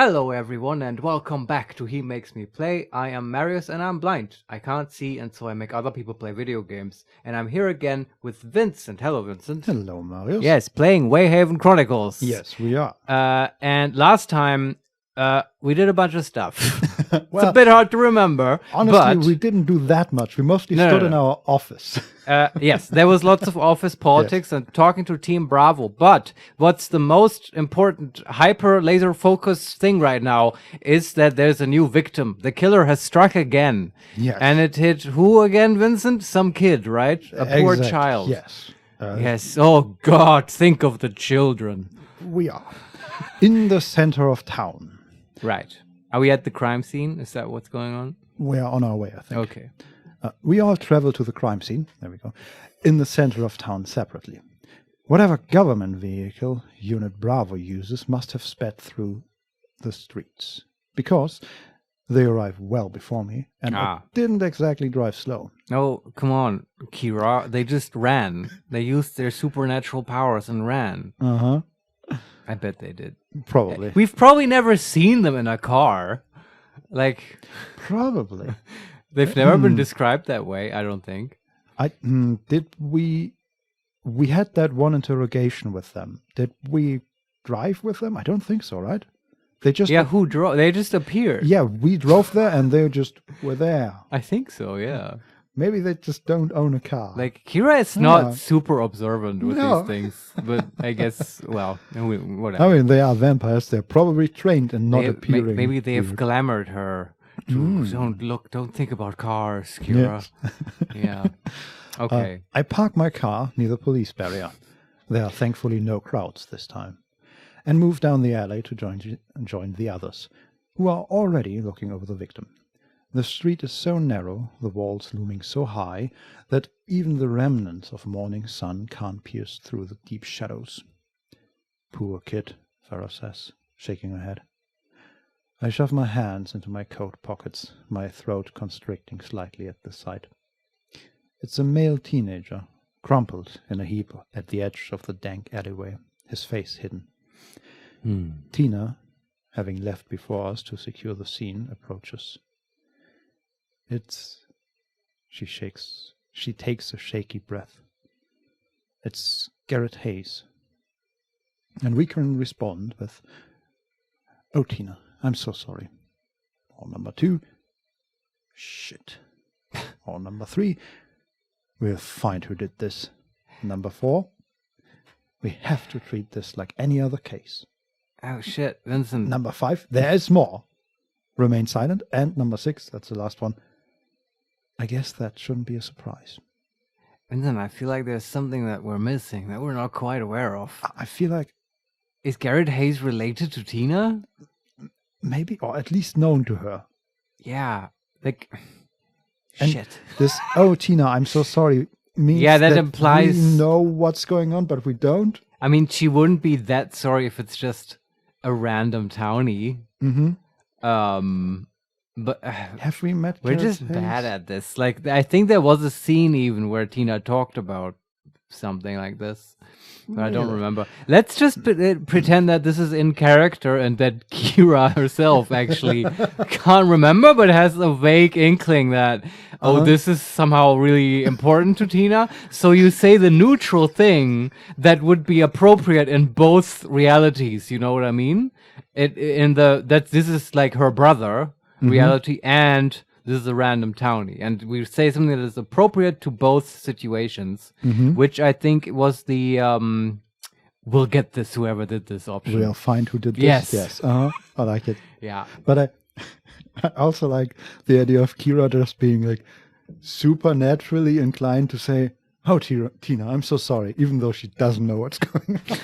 Hello everyone and welcome back to He Makes Me Play. I am Marius and I'm blind. I can't see and so I make other people play video games. And I'm here again with Vincent. Hello Vincent. Hello Marius. Yes, playing Wayhaven Chronicles. Yes, we are. And last time we did a bunch of stuff. Well, it's a bit hard to remember. Honestly, but we didn't do that much. We mostly stood in our office. yes, there was lots of office politics and talking to Team Bravo. But what's the most important hyper laser focus thing right now is that there's a new victim. The killer has struck again. Yes. And it hit who again, Vincent? Some kid, right? A poor child. Yes. Yes. Oh, God. Think of the children. We are in the center of town. Right. Are we at the crime scene? Is that what's going on? We are on our way, I think. Okay. We all travel to the crime scene. There we go. In the center of town separately. Whatever government vehicle Unit Bravo uses must have sped through the streets. Because they arrived well before me, and I didn't exactly drive slow. No, come on, Kira. They just ran. They used their supernatural powers and ran. Uh-huh. I bet they did. Probably. We've probably never seen them in a car. Like, probably. They've never been described that way, I don't think. We had that one interrogation with them. Did we drive with them? I don't think so, right? They just who drove? They just appeared. Yeah, we drove there and they just were there. I think so, yeah. Maybe they just don't own a car. Like, Kira is not super observant with these things, but I guess, well, whatever. I mean, they are vampires. They're probably trained in not appearing. Maybe they have glamored her. Don't think about cars, Kira. Yes. Yeah. Okay. I park my car near the police barrier. There are thankfully no crowds this time. And move down the alley to join the others, who are already looking over the victim. The street is so narrow, the walls looming so high, that even the remnants of morning sun can't pierce through the deep shadows. Poor kid, Farah says, shaking her head. I shove my hands into my coat pockets, my throat constricting slightly at the sight. It's a male teenager, crumpled in a heap at the edge of the dank alleyway, his face hidden. Tina, having left before us to secure the scene, approaches. She takes a shaky breath. It's Garret Hayes. And we can respond with, "Oh, Tina, I'm so sorry." Or number 2, "Shit." Or number 3, "We'll find who did this." Number 4, "We have to treat this like any other case." Oh, shit, Vincent. Number 5, "There is more. Remain silent." And number 6, that's the last one, "I guess that shouldn't be a surprise." Vincent, I feel like there's something that we're missing that we're not quite aware of. I feel like... Is Garret Hayes related to Tina? Maybe, or at least known to her. Yeah, like... And shit. This, "Oh, Tina, I'm so sorry," means that implies... we know what's going on, but we don't. I mean, she wouldn't be that sorry if it's just a random townie. But have we met? We're Garret just Hayes? bad at this. Like, I think there was a scene even where Tina talked about something like this, but I don't remember. Let's just pretend that this is in character and that Kira herself actually can't remember, but has a vague inkling that, this is somehow really important to Tina. So you say the neutral thing that would be appropriate in both realities. You know what I mean? This is like her brother reality, and this is a random townie, and we say something that is appropriate to both situations, which I think was the we'll get this, whoever did this option. We'll find who did this. Yes. I like it. Yeah. But I also like the idea of Kira just being like supernaturally inclined to say, "Oh, Tina, I'm so sorry," even though she doesn't know what's going on.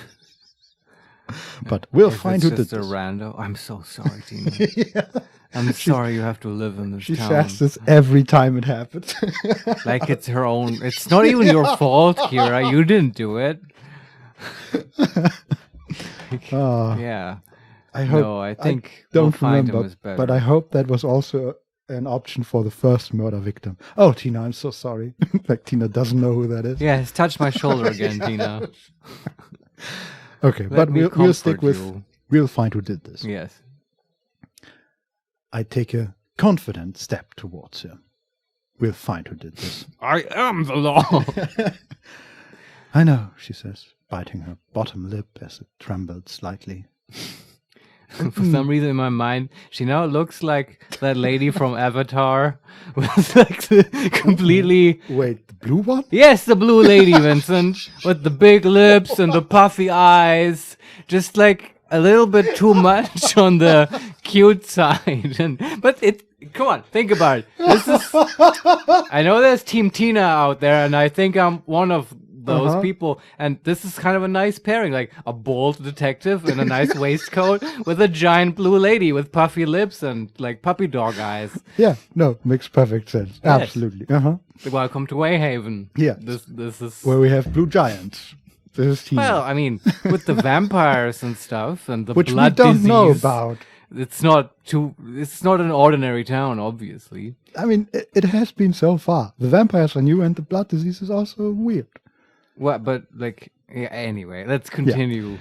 But we'll find who did this. It's just a rando. "I'm so sorry, Tina." I'm sorry you have to live in this town. She says this every time it happens. Like it's her own. It's not even your fault, Kira. You didn't do it. Yeah. I think don't we'll find remember, him is better. but I hope that was also an option for the first murder victim. "Oh, Tina, I'm so sorry." Like Tina doesn't know who that is. Yeah, he's touched my shoulder again, Tina. Okay, but we'll stick with, "We'll find who did this." Yes. I take a confident step towards her. We'll find who did this. I am the law. I know, she says, biting her bottom lip as it trembled slightly. For some reason in my mind, she now looks like that lady from Avatar. With like the completely... Wait, the blue one? Yes, the blue lady, Vincent. With the big lips and the puffy eyes. Just like a little bit too much on the cute side. But come on, think about it. This is... I know there's Team Tina out there, and I think I'm one of those people, and this is kind of a nice pairing, like a bold detective in a nice waistcoat with a giant blue lady with puffy lips and like puppy dog eyes. Yeah, no, makes perfect sense. Yes. Absolutely. Welcome to Wayhaven. Yeah, this is where we have blue giants. This is Tina. Well, I mean, with the vampires and stuff and the which blood we don't disease, know about. It's not an ordinary town, obviously. I mean, it has been so far. The vampires are new, and the blood disease is also weird. What? But like, yeah, anyway, let's continue. Yeah.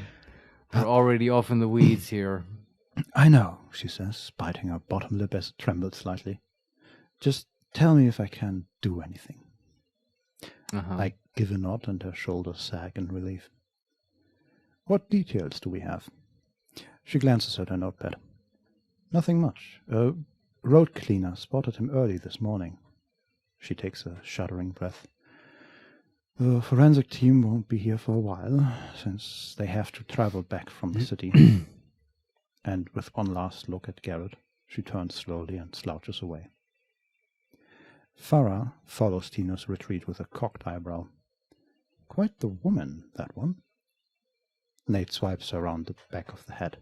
We're already off in the weeds here. I know, she says, biting her bottom lip as it trembled slightly. Just tell me if I can do anything. I give a nod, and her shoulders sag in relief. What details do we have? She glances at her notepad. Nothing much. A road cleaner spotted him early this morning. She takes a shuddering breath. The forensic team won't be here for a while, since they have to travel back from the city. And with one last look at Garret, she turns slowly and slouches away. Farah follows Tina's retreat with a cocked eyebrow. Quite the woman, that one. Nate swipes her around the back of the head.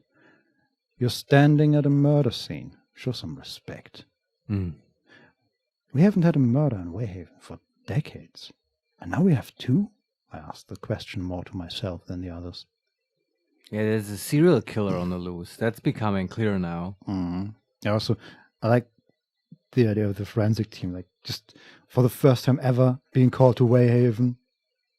You're standing at a murder scene. Show some respect. We haven't had a murder in Wayhaven for decades. And now we have two? I asked the question more to myself than the others. Yeah, there's a serial killer on the loose. That's becoming clear now. Also, I like the idea of the forensic team, like just for the first time ever being called to Wayhaven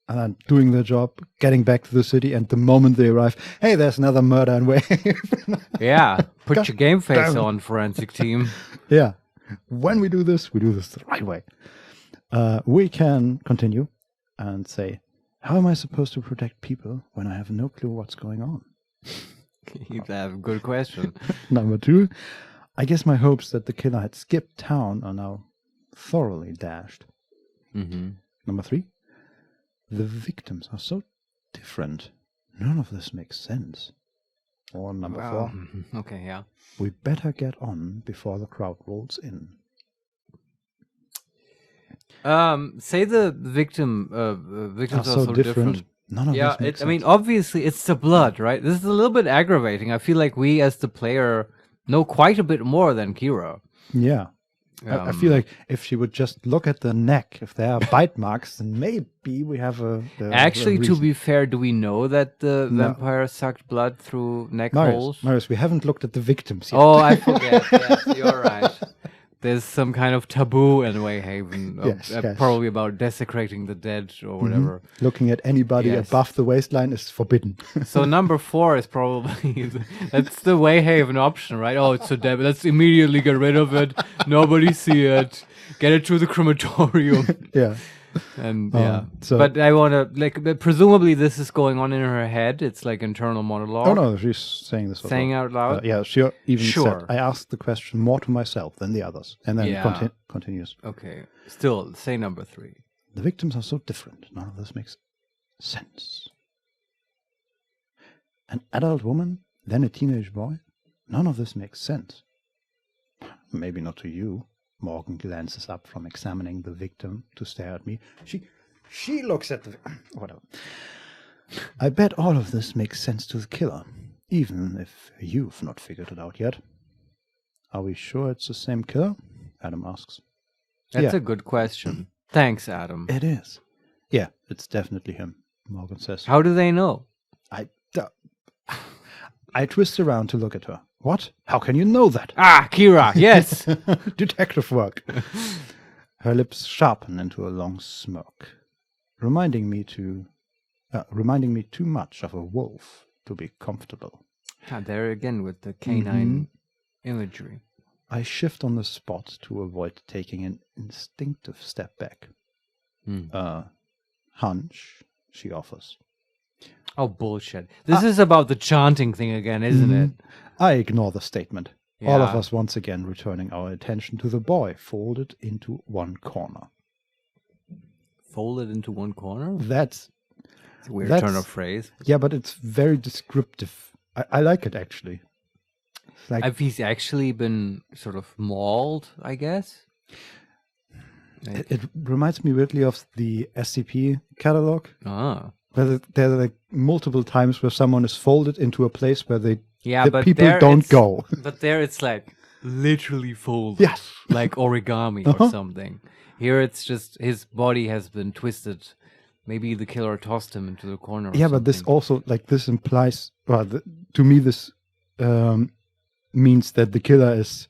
and then doing their job, getting back to the city, and the moment they arrive, hey, there's another murder in Wayhaven. Yeah, put your game face on, forensic team. Yeah, when we do this the right way. We can continue and say, how am I supposed to protect people when I have no clue what's going on? You have a good question. Number 2, I guess my hopes that the killer had skipped town are now thoroughly dashed. Number 3, the victims are so different. None of this makes sense. Or number 4, okay, yeah. We better get on before the crowd rolls in. Say the victims are so different. None of this makes sense. I mean, obviously it's the blood, right? This is a little bit aggravating. I feel like we as the player know quite a bit more than Kira. Yeah. I feel like if she would just look at the neck, if there are bite marks, then maybe we have a Actually, a to be fair, do we know that the vampire sucked blood through neck holes? Marius, we haven't looked at the victims yet. Oh, I forget. Yes, you're right. There's some kind of taboo in Wayhaven, probably about desecrating the dead or whatever. Looking at anybody above the waistline is forbidden. So number 4 is probably, that's the Wayhaven option, right? Oh, it's so dead. Let's immediately get rid of it. Nobody see it. Get it to the crematorium. Yeah. And but I want to, like, presumably this is going on in her head. It's like internal monologue. Oh no, she's saying this out loud. Yeah, she even said, I asked the question more to myself than the others, and then continues. Okay, still say number 3. The victims are so different. None of this makes sense. An adult woman, then a teenage boy. None of this makes sense. Maybe not to you. Morgan glances up from examining the victim to stare at me. She looks at the... Whatever. I bet all of this makes sense to the killer, even if you've not figured it out yet. Are we sure it's the same killer? Adam asks. That's a good question. Thanks, Adam. It is. Yeah, it's definitely him, Morgan says. How do they know? I twist around to look at her. What? How can you know that? Ah, Kira, yes! Detective work. Her lips sharpen into a long smirk, reminding me too much of a wolf to be comfortable. There again with the canine imagery. I shift on the spot to avoid taking an instinctive step back. Hunch, she offers. Oh, bullshit. This is about the chanting thing again, isn't it? I ignore the statement. All of Yeah. us once again returning our attention to the boy folded into one corner. Folded into one corner? That's It's a weird turn of phrase. Yeah, but it's very descriptive. I like it, actually. It's like, Have he's actually been sort of mauled, I guess? it reminds me weirdly of the SCP catalog, Ah. where there are like multiple times where someone is folded into a place where the but people there don't it's- go. But there it's like literally folded. Yes. Like origami or something. Here it's just his body has been twisted. Maybe the killer tossed him into the corner. Or Yeah, but this something. also, like, this implies, well, to me, this means that the killer is,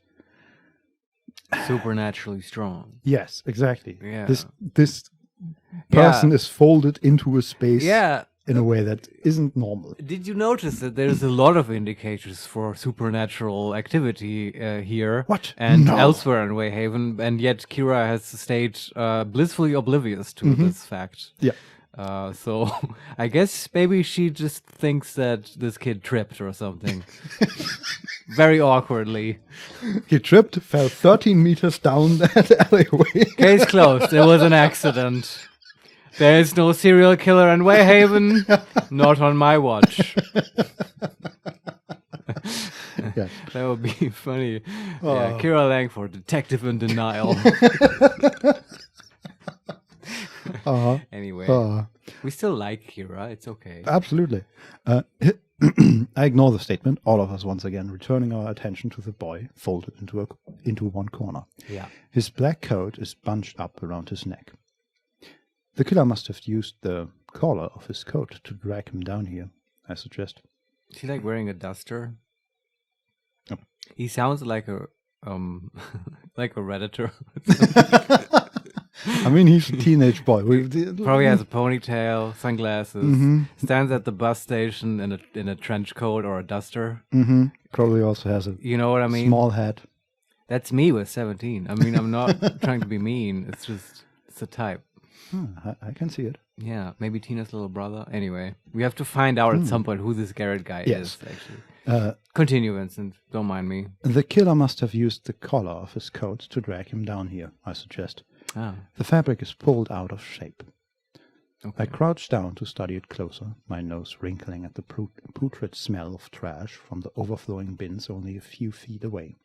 supernaturally strong. yes, exactly. Yeah. This person is folded into a space Yeah. in a way that isn't normal. Did you notice that there's a lot of indicators for supernatural activity here What? and No. elsewhere in Wayhaven, and yet Kira has stayed blissfully oblivious to this fact. Yeah. So I guess maybe she just thinks that this kid tripped or something. Very awkwardly. He tripped, fell 13 meters down that alleyway. Case closed. It was an accident. There is no serial killer in Wayhaven. Not on my watch. Yeah. That would be funny. Yeah, Kira Langford, detective in denial. Anyway, we still like Kira. It's okay. Absolutely. I ignore the statement. All of us once again returning our attention to the boy folded into one corner. Yeah. His black coat is bunched up around his neck. The killer must have used the collar of his coat to drag him down here, I suggest. Is he like wearing a duster? Oh. He sounds like a like a redditor. I mean, he's a teenage boy. Probably has a ponytail, sunglasses, stands at the bus station in a trench coat or a duster. Probably also has a You know what I mean? small hat. That's me with 17. I mean, I'm not trying to be mean. It's just, it's a type. I can see it. Yeah, maybe Tina's little brother. Anyway, we have to find out at some point who this Garret guy Yes. is, actually. Continue, Vincent. Don't mind me. The killer must have used the collar of his coat to drag him down here, I suggest. Ah, The fabric is pulled out of shape. okay. I crouch down to study it closer, my nose wrinkling at the putrid smell of trash from the overflowing bins only a few feet away.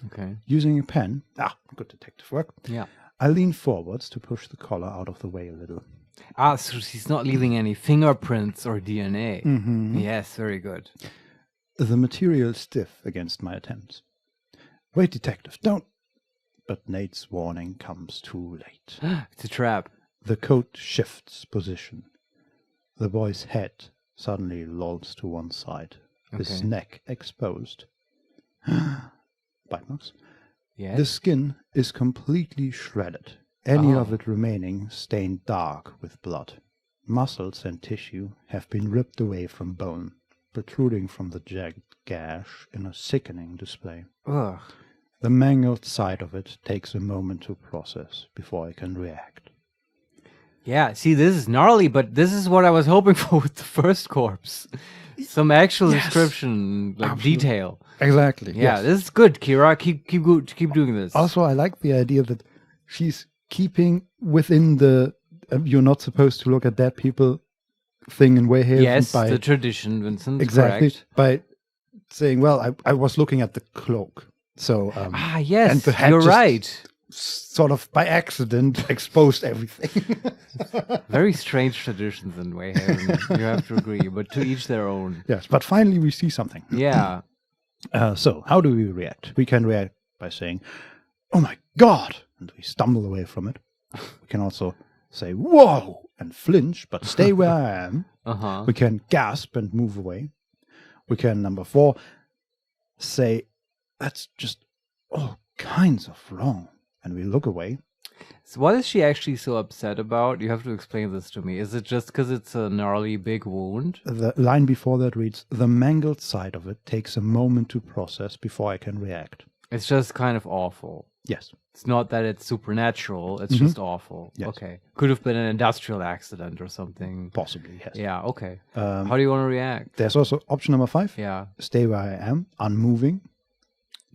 Okay. Using a pen, good detective work, Yeah. I lean forwards to push the collar out of the way a little. Ah, so she's not leaving any fingerprints or DNA. Yes, very good. The material stiff against my attempts. Wait, detective, don't... But Nate's warning comes too late. It's a trap. The coat shifts position. The boy's head suddenly lolls to one side, his Okay. neck exposed. Bite marks. Yes. The skin is completely shredded, any Oh. of it remaining stained dark with blood. Muscles and tissue have been ripped away from bone, protruding from the jagged gash in a sickening display. Ugh. The mangled side of it takes a moment to process before I can react. Yeah, see, this is gnarly, but this is what I was hoping for with the first corpse. Some actual description, like detail. Exactly. Yeah, this is good, Kira. Keep doing this. Also, I like the idea that she's keeping within the you're not supposed to look at dead people thing in Wayhaven yes, by the tradition, Vincent. exactly Correct. by saying, well, I was looking at the cloak. So Yes, and the head you're just right. sort of by accident exposed everything. Very strange traditions in Wayhaven. You have to agree, but to each their own. Yes, but finally we see something. Yeah. So how do we react? We can react by saying, "Oh my God!" and we stumble away from it. We can also say, "Whoa!" and flinch, but stay where I am. Uh-huh. We can gasp and move away. We can, number 4, say, "That's just all kinds of wrong," and we look away. So what is she actually so upset about? You have to explain this to me. Is it just because it's a gnarly big wound? The line before that reads, "The mangled side of it takes a moment to process before I can react." It's just kind of awful. Yes. It's not that it's supernatural. It's just awful. Yes. Okay. Could have been an industrial accident or something. Possibly, yes. Yeah, okay. How do you want to react? There's also option number 5. Yeah. Stay where I am, unmoving.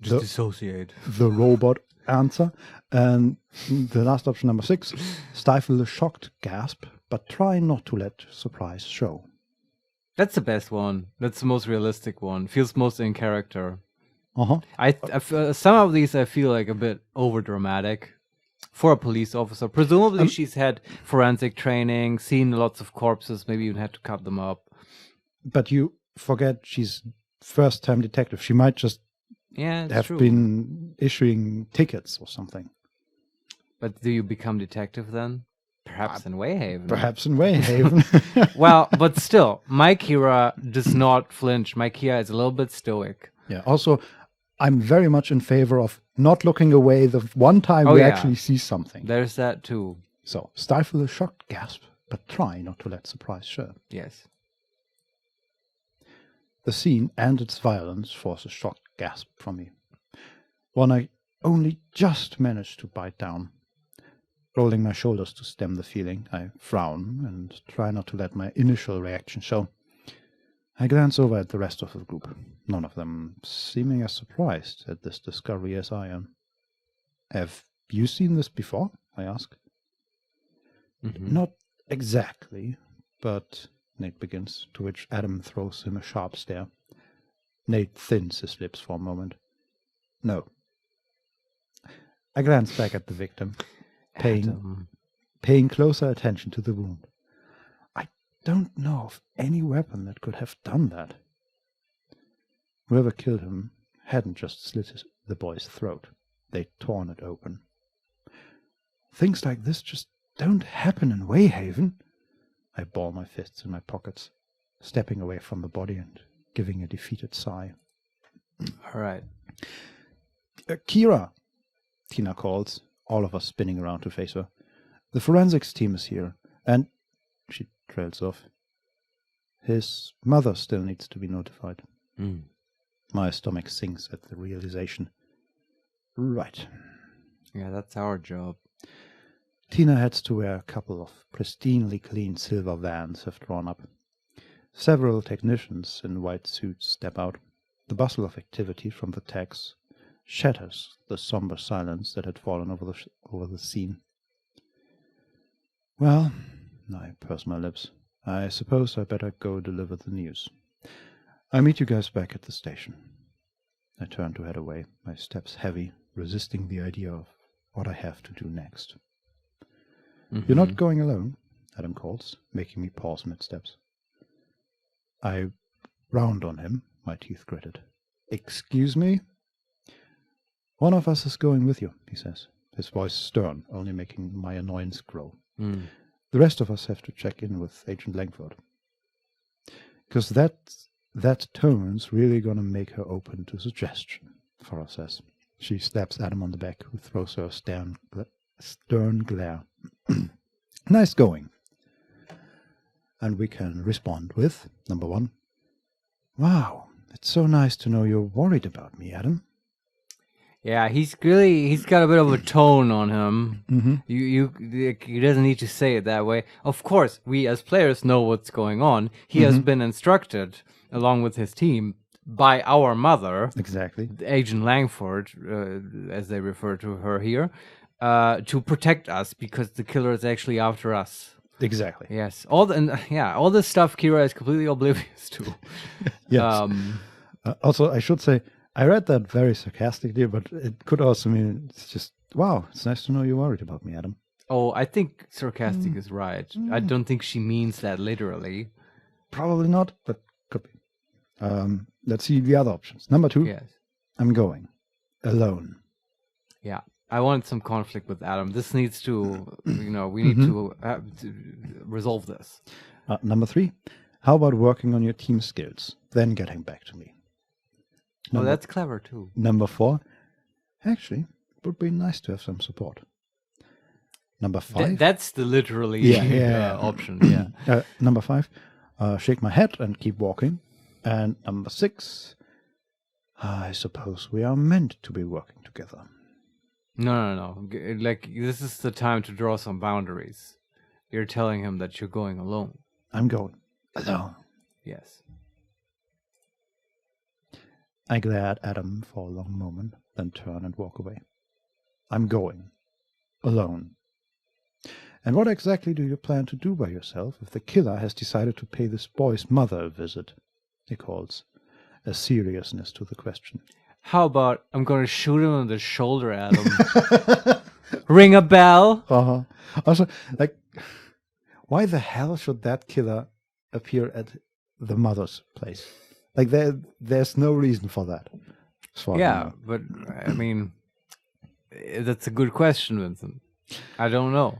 Just dissociate. The robot answer. And the last option, number 6, stifle a shocked gasp, but try not to let surprise show. That's the best one. That's the most realistic one. Feels most in character. Some of these I feel like a bit over dramatic for a police officer. Presumably she's had forensic training, seen lots of corpses, maybe even had to cut them up. But you forget she's first-time detective. She might just have been issuing tickets or something. But do you become detective then? Perhaps in Wayhaven. Perhaps in Wayhaven. Well, but still, my Kira does not flinch. My Kira is a little bit stoic. Yeah. Also, I'm very much in favor of not looking away the one time we actually see something. There's that too. So, stifle a shocked gasp, but try not to let surprise show. Yes. The scene and its violence force a shocked gasp from me. One I only just managed to bite down. Rolling my shoulders to stem the feeling, I frown and try not to let my initial reaction show. I glance over at the rest of the group, none of them seeming as surprised at this discovery as I am. Have you seen this before? I ask. Not exactly, but Nate begins, to which Adam throws him a sharp stare. Nate thins his lips for a moment. No. I glance back at the victim, paying closer attention to the wound. I don't know of any weapon that could have done that. Whoever killed him hadn't just slit the boy's throat. They'd torn it open. Things like this just don't happen in Wayhaven. I ball my fists in my pockets, stepping away from the body and giving a defeated sigh. All right. Kira, Tina calls, all of us spinning around to face her. The forensics team is here, and she trails off. His mother still needs to be notified. My stomach sinks at the realization. Right. Yeah, that's our job. Tina heads to where a couple of pristinely clean silver vans have drawn up. Several technicians in white suits step out. The bustle of activity from the techs shatters the somber silence that had fallen over the scene. Well, I purse my lips. I suppose I better go deliver the news. I'll meet you guys back at the station. I turn to head away, my steps heavy, resisting the idea of what I have to do next. You're not going alone, Adam calls, making me pause mid-steps. I round on him, my teeth gritted. Excuse me? One of us is going with you, he says, his voice stern, only making my annoyance grow. The rest of us have to check in with Agent Langford. Because that tone's really gonna make her open to suggestion, Farah says. She slaps Adam on the back, who throws her a stern glare. Nice going. And we can respond with, number 1, wow, it's so nice to know you're worried about me, Adam. Yeah, he's got a bit of a tone on him. He doesn't need to say it that way. Of course, we as players know what's going on. He has been instructed, along with his team, by our mother, exactly, Agent Langford, as they refer to her here, to protect us because the killer is actually after us. Exactly. Yes. All this stuff Kira is completely oblivious to. Yes. Also, I should say, I read that very sarcastically, but it could also mean it's just, wow, it's nice to know you're worried about me, Adam. Oh, I think sarcastic is right. I don't think she means that literally. Probably not, but could be. Let's see the other options. Number 2, yes. I'm going. Alone. Yeah. I want some conflict with Adam. This needs to, we need to resolve this. Number 3, how about working on your team skills, then getting back to me? That's clever too. Number 4, actually, it would be nice to have some support. Number 5. That's the literally option, yeah. Number 5, shake my head and keep walking. And number 6, I suppose we are meant to be working together. No. Like, this is the time to draw some boundaries. You're telling him that you're going alone. I'm going alone. Yes. I glare at Adam for a long moment, then turn and walk away. I'm going alone. And what exactly do you plan to do by yourself if the killer has decided to pay this boy's mother a visit? He calls, a seriousness to the question. How about I'm going to shoot him in the shoulder, Adam? Ring a bell? Also, like, why the hell should that killer appear at the mother's place? Like, there's no reason for that. Yeah, but, I mean, that's a good question, Vincent. I don't know.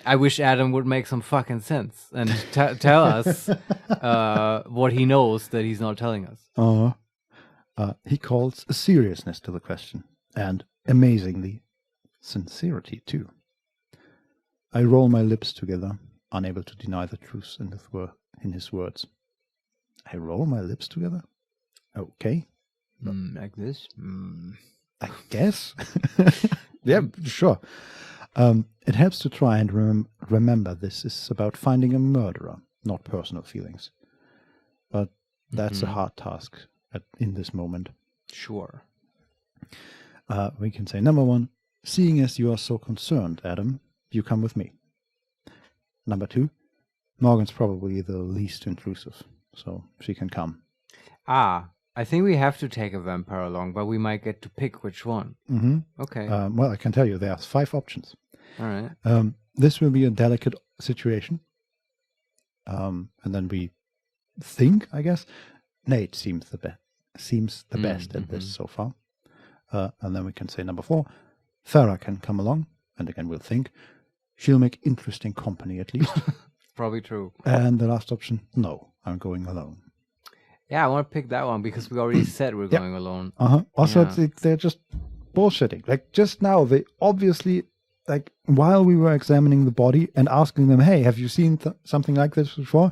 I wish Adam would make some fucking sense and tell us what he knows that he's not telling us. He calls a seriousness to the question, and, amazingly, sincerity, too. I roll my lips together, unable to deny the truth in his words. I roll my lips together? Okay. Like this? I guess. Yeah, sure. It helps to try and remember this is about finding a murderer, not personal feelings. But that's a hard task in this moment. Sure. We can say, number one, seeing as you are so concerned, Adam, you come with me. Number two, Morgan's probably the least intrusive, so she can come. I think we have to take a vampire along, but we might get to pick which one. Mm-hmm. Okay. Well, I can tell you there are 5 options. All right. This will be a delicate situation. And then we think, I guess, Nate seems the best at this so far. And then we can say number 4, Farah can come along, and again we'll think. She'll make interesting company at least. Probably true. And the last option, no, I'm going alone. Yeah, I want to pick that one because we already said we're going alone. Also, they're just bullshitting. Like, just now, they obviously, like, while we were examining the body and asking them, hey, have you seen something like this before?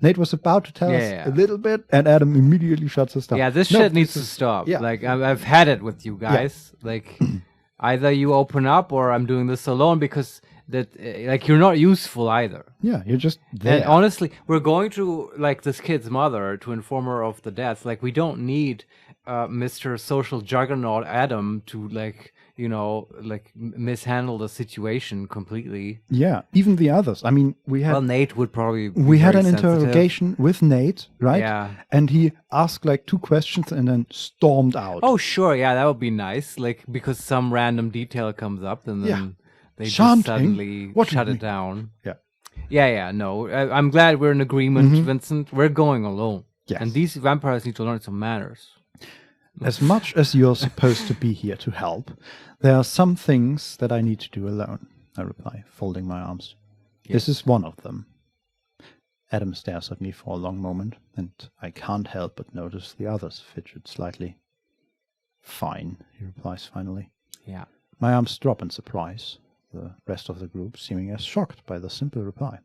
Nate was about to tell us a little bit, and Adam immediately shuts us down. Yeah, this shit needs to stop. Yeah. Like, I've had it with you guys. Yeah. Like, either you open up or I'm doing this alone because that, like, you're not useful either. Yeah, you're just there. And honestly, we're going to, like, this kid's mother to inform her of the death. Like, we don't need Mr. Social Juggernaut Adam to, like, you know, like, mishandle the situation completely. Yeah, even the others. I mean, well, Nate would probably be we had an sensitive. interrogation with Nate, right? Yeah. And he asked, like, 2 questions and then stormed out. Oh, sure, yeah, that would be nice. Like, because some random detail comes up and then they Chanting? just suddenly shut it down. Yeah. Yeah, no. I'm glad we're in agreement, Vincent. We're going alone. Yes. And these vampires need to learn some manners. As much as you're supposed to be here to help, there are some things that I need to do alone, I reply, folding my arms. Yes. This is one of them. Adam stares at me for a long moment, and I can't help but notice the others fidget slightly. Fine, he replies finally. Yeah. My arms drop in surprise, the rest of the group seeming as shocked by the simple reply.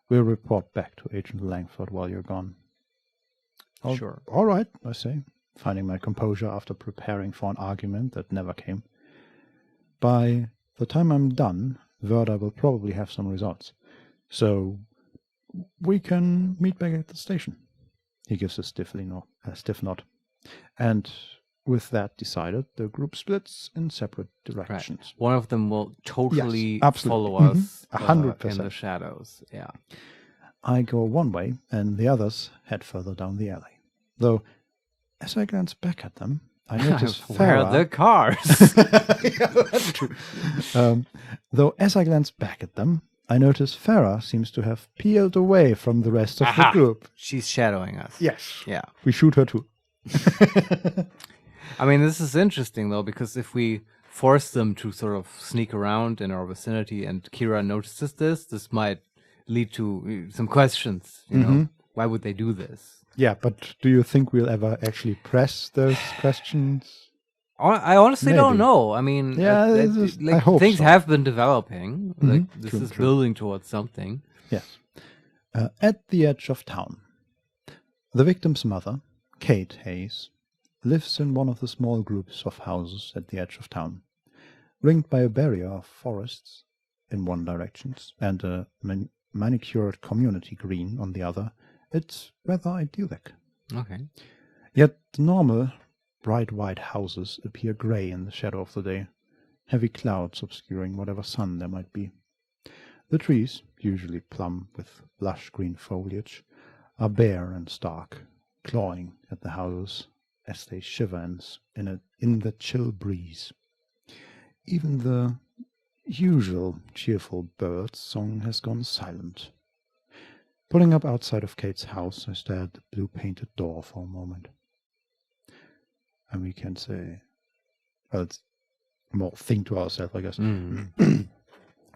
We'll report back to Agent Langford while you're gone. Sure. All right, I say, finding my composure after preparing for an argument that never came. By the time I'm done, Verda will probably have some results. So we can meet back at the station. He gives a stiff nod. And with that decided, the group splits in separate directions. Right. One of them will totally follow us 100%. in the shadows. Yeah. I go one way, and the others head further down the alley. Though, as I glance back at them, I notice Where are the cars? Yeah, that's true. Though, as I glance back at them, I notice Farah seems to have peeled away from the rest of the group. She's shadowing us. Yes. Yeah. We shoot her too. I mean, this is interesting, though, because if we force them to sort of sneak around in our vicinity and Kira notices this might lead to some questions. You know, why would they do this? Yeah, but do you think we'll ever actually press those questions? I honestly don't know. I mean, I hope things so. have been developing. Like, this True, is true. building towards something. Yes. At the edge of town, the victim's mother, Kate Hayes lives in one of the small groups of houses at the edge of town, ringed by a barrier of forests in one direction and a manicured community green on the other. It's rather idyllic. Okay. Yet the normal, bright white houses appear grey in the shadow of the day, heavy clouds obscuring whatever sun there might be. The trees, usually plump with lush green foliage, are bare and stark, clawing at the houses as they shiver in the chill breeze. Even the usual cheerful bird song has gone silent. Pulling up outside of Kate's house, I stare at the blue-painted door for a moment. And we can say, well, it's more think to ourselves, I guess.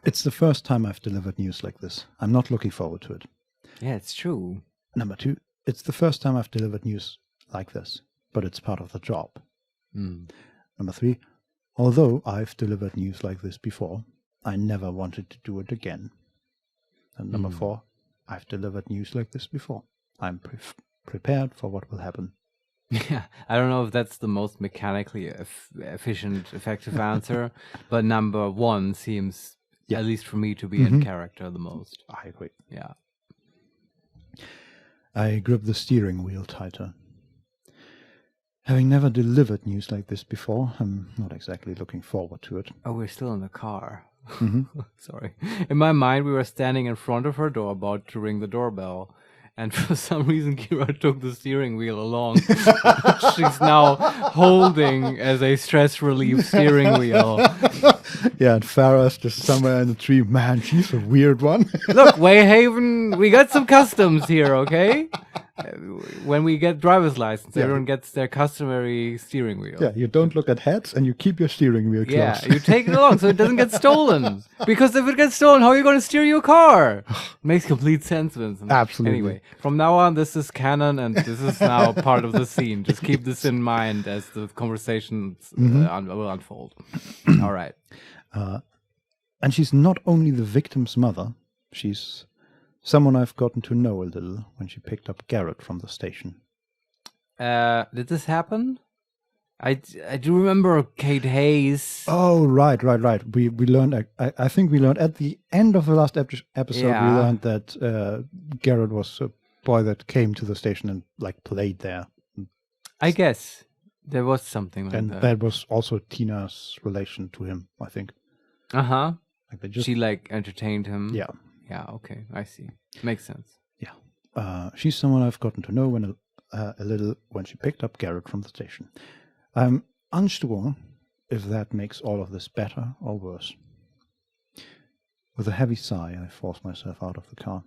It's the first time I've delivered news like this. I'm not looking forward to it. Yeah, it's true. Number 2, it's the first time I've delivered news like this, but it's part of the job. Number 3, although I've delivered news like this before, I never wanted to do it again. And number 4, I've delivered news like this before. I'm prepared for what will happen. Yeah, I don't know if that's the most mechanically efficient, effective answer, but number 1 seems, at least for me, to be in character the most. I agree. Yeah. I grip the steering wheel tighter. Having never delivered news like this before, I'm not exactly looking forward to it. Oh, we're still in the car. Sorry. In my mind, we were standing in front of her door about to ring the doorbell. And for some reason, Kira took the steering wheel along. She's now holding as a stress relief steering wheel. Yeah, and Farah's just somewhere in the tree. Man, she's a weird one. Look, Wayhaven, we got some customs here, okay? When we get driver's license, everyone gets their customary steering wheel. Yeah, you don't look at heads and you keep your steering wheel close. Yeah, you take it along so it doesn't get stolen. Because if it gets stolen, how are you going to steer your car? Makes complete sense, Vincent. Absolutely. Anyway, from now on, this is canon and this is now part of the scene. Just keep this in mind as the conversations will unfold. All right. And she's not only the victim's mother, she's someone I've gotten to know a little when she picked up Garret from the station. Did this happen? I do remember Kate Hayes. Oh, right. We learned, I think we learned at the end of the last episode, we learned that Garret was a boy that came to the station and played there. I guess there was something like that. And that was also Tina's relation to him, I think. Uh-huh. She entertained him. Yeah. Yeah, okay, I see. Makes sense. Yeah. She's someone I've gotten to know a little when she picked up Garret from the station. I'm unsure if that makes all of this better or worse. With a heavy sigh, I force myself out of the car.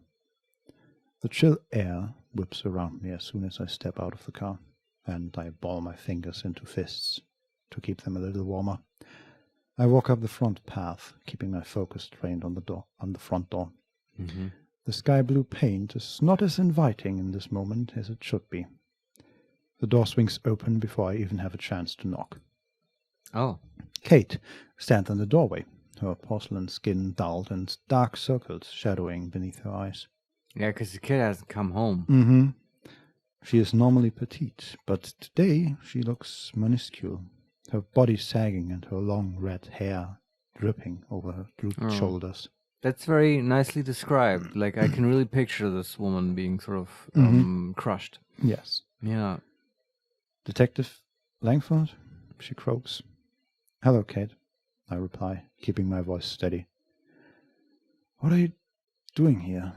The chill air whips around me as soon as I step out of the car, and I ball my fingers into fists to keep them a little warmer. I walk up the front path, keeping my focus trained on the front door. The sky blue paint is not as inviting in this moment as it should be. The door swings open before I even have a chance to knock. Oh. Kate stands in the doorway, her porcelain skin dulled and dark circles shadowing beneath her eyes. Yeah, because the kid hasn't come home. She is normally petite, but today she looks minuscule, her body sagging and her long red hair dripping over her drooped shoulders. That's very nicely described. I can really picture this woman being sort of crushed. Yes. Yeah. Detective Langford, she croaks. Hello, Kate, I reply, keeping my voice steady. What are you doing here?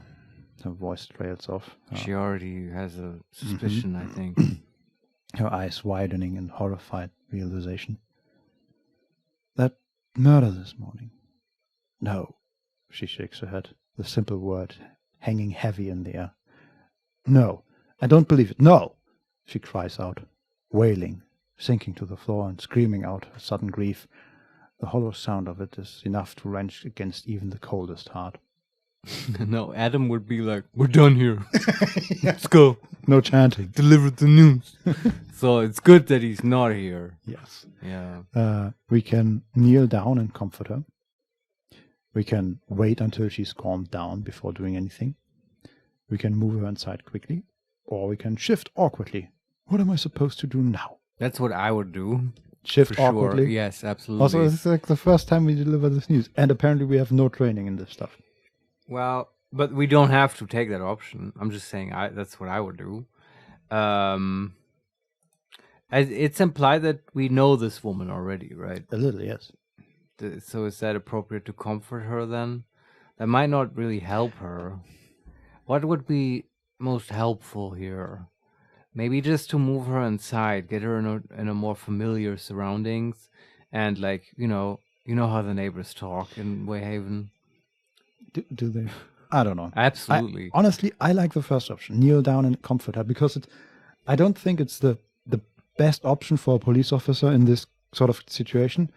Her voice trails off. She already has a suspicion, I think. Her eyes widening in horrified realization. That murder this morning. No, she shakes her head, the simple word hanging heavy in the air. No, I don't believe it. No, she cries out, wailing, sinking to the floor and screaming out her sudden grief. The hollow sound of it is enough to wrench against even the coldest heart. No, Adam would be like, we're done here. Let's go. No chanting. Deliver the news. So it's good that he's not here. Yes. Yeah. We can kneel down and comfort her. We can wait until she's calmed down before doing anything. We can move her inside quickly, or we can shift awkwardly, What am I supposed to do now? That's what I would do. Shift For sure. awkwardly? Yes, absolutely. Also, this is like the first time we deliver this news. And apparently we have no training in this stuff. Well, but we don't have to take that option. I'm just saying that's what I would do. It's implied that we know this woman already, right? A little, yes. So is that appropriate to comfort her then? That might not really help her. What would be most helpful here? Maybe just to move her inside, get her in a more familiar surroundings, and like you know how the neighbors talk in Wayhaven. Do they? I don't know. Absolutely. Honestly, I like the first option. Kneel down and comfort her, because I don't think it's the best option for a police officer in this sort of situation.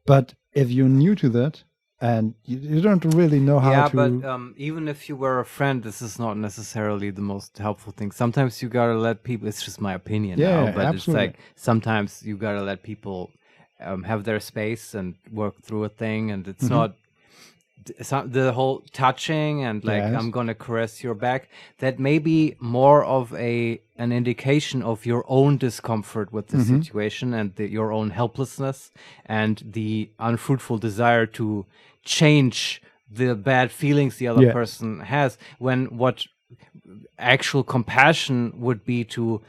But if you're new to that and you don't really know how to... Yeah, but even if you were a friend, this is not necessarily the most helpful thing. Sometimes you gotta let people... It's just my opinion now, but absolutely. It's like sometimes you gotta let people have their space and work through a thing, and it's not... the whole touching and like I'm gonna caress your back, that may be more of an indication of your own discomfort with the situation and your own helplessness and the unfruitful desire to change the bad feelings the other person has, when what actual compassion would be to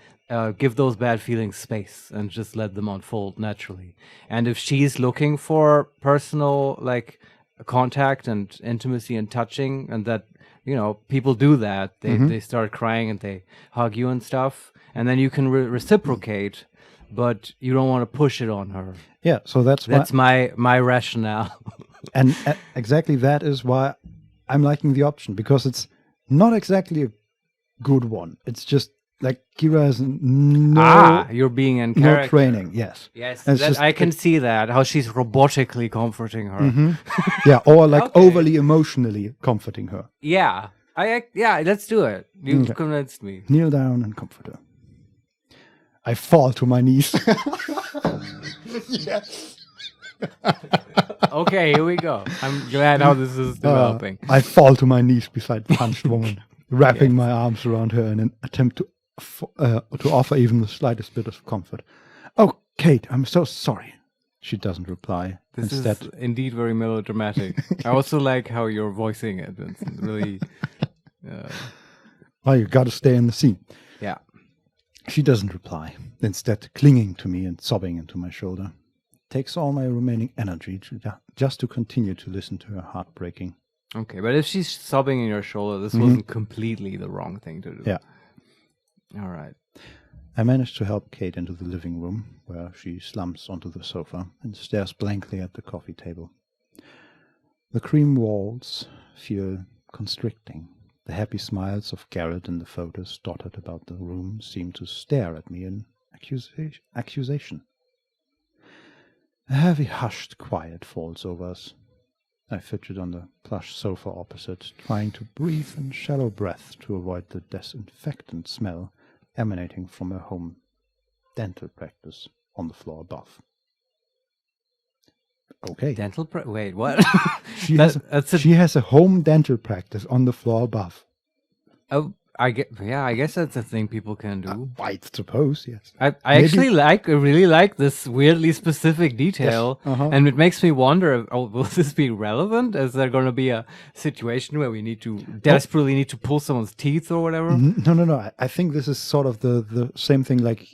give those bad feelings space and just let them unfold naturally. And if she's looking for personal like contact and intimacy and touching, and that people do that, they start crying and they hug you and stuff, and then you can reciprocate, but you don't want to push it on her. So that's my rationale. And exactly that is why I'm liking the option, because it's not exactly a good one. It's just like Kira has you're being in character. No training, yes. Yes, I can see that, how she's robotically comforting her. Or like overly emotionally comforting her. Yeah, let's do it. You've convinced me. Kneel down and comfort her. I fall to my knees. Yes. Okay, here we go. I'm glad how this is developing. I fall to my knees beside the punched woman, wrapping my arms around her in an attempt to offer even the slightest bit of comfort. Oh, Kate, I'm so sorry. She doesn't reply. This is indeed very melodramatic. I also like how you're voicing it. It's really... Well, you got to stay in the scene. Yeah. She doesn't reply, instead clinging to me and sobbing into my shoulder. It takes all my remaining energy just to continue to listen to her heartbreaking. Okay, but if she's sobbing in your shoulder, this wasn't completely the wrong thing to do. Yeah. All right. I manage to help Kate into the living room, where she slumps onto the sofa and stares blankly at the coffee table. The cream walls feel constricting. The happy smiles of Garret in the photos dotted about the room seem to stare at me in accusation. A heavy, hushed quiet falls over us. I fidget on the plush sofa opposite, trying to breathe in shallow breaths to avoid the disinfectant smell emanating from her home dental practice on the floor above. Okay. Wait, what? She has a home dental practice on the floor above. Oh, I guess that's a thing people can do. I suppose, yes. I actually really like this weirdly specific detail, and it makes me wonder, will this be relevant? Is there going to be a situation where we desperately need to pull someone's teeth or whatever? No. I think this is sort of the same thing like